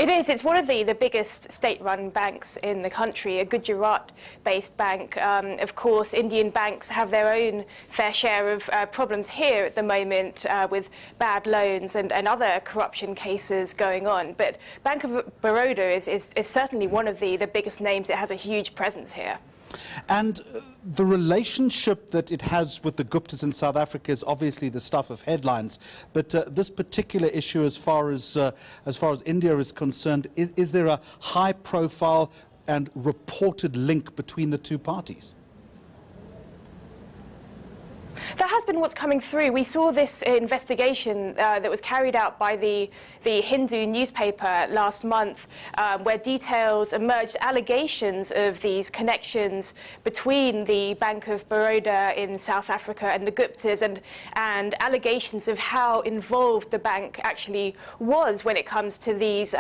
It is. It's one of the biggest state-run banks in the country, a Gujarat-based bank. Of course, Indian banks have their own fair share of problems here at the moment with bad loans and other corruption cases going on. But Bank of Baroda is certainly one of the biggest names. It has a huge presence here. And the relationship that it has with the Guptas in South Africa is obviously the stuff of headlines. But this particular issue, as far as India is concerned, is there a high-profile and reported link between the two parties? That has been what's coming through. We saw this investigation that was carried out by the Hindu newspaper last month, where details emerged, allegations of these connections between the Bank of Baroda in South Africa and the Guptas, and allegations of how involved the bank actually was when it comes to these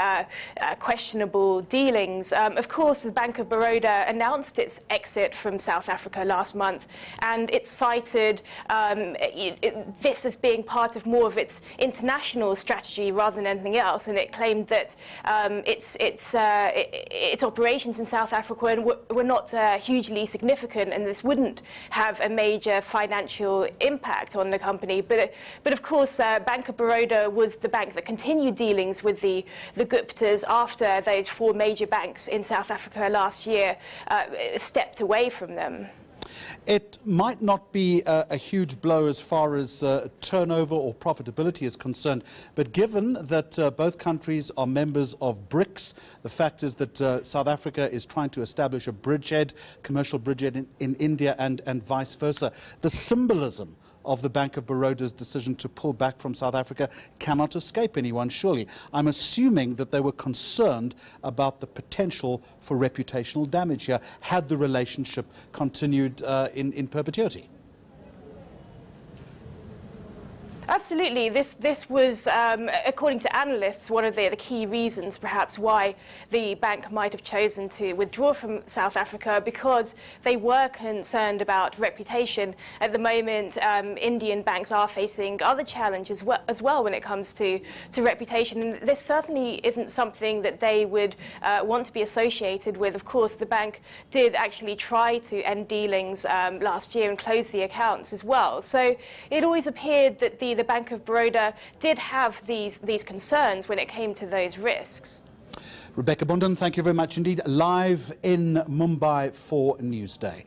questionable dealings. Of course, the Bank of Baroda announced its exit from South Africa last month, and it cited this as being part of more of its international strategy rather than anything else, and it claimed that its operations in South Africa were not hugely significant, and this wouldn't have a major financial impact on the company. But of course, Bank of Baroda was the bank that continued dealings with the Guptas after those four major banks in South Africa last year stepped away from them. It might not be a huge blow as far as turnover or profitability is concerned, but given that both countries are members of BRICS, the fact is that South Africa is trying to establish a bridgehead, commercial bridgehead in India and vice versa. The symbolism of the Bank of Baroda's decision to pull back from South Africa cannot escape anyone, surely. I'm assuming that they were concerned about the potential for reputational damage here had the relationship continued in perpetuity. Absolutely. This was, according to analysts, one of the key reasons perhaps why the bank might have chosen to withdraw from South Africa, because they were concerned about reputation. At the moment, Indian banks are facing other challenges as well when it comes to reputation. And this certainly isn't something that they would want to be associated with. Of course, the bank did actually try to end dealings last year and close the accounts as well. So it always appeared that the Bank of Baroda did have these concerns when it came to those risks. Rebecca Bundhun, thank you very much indeed. Live in Mumbai for Newsday.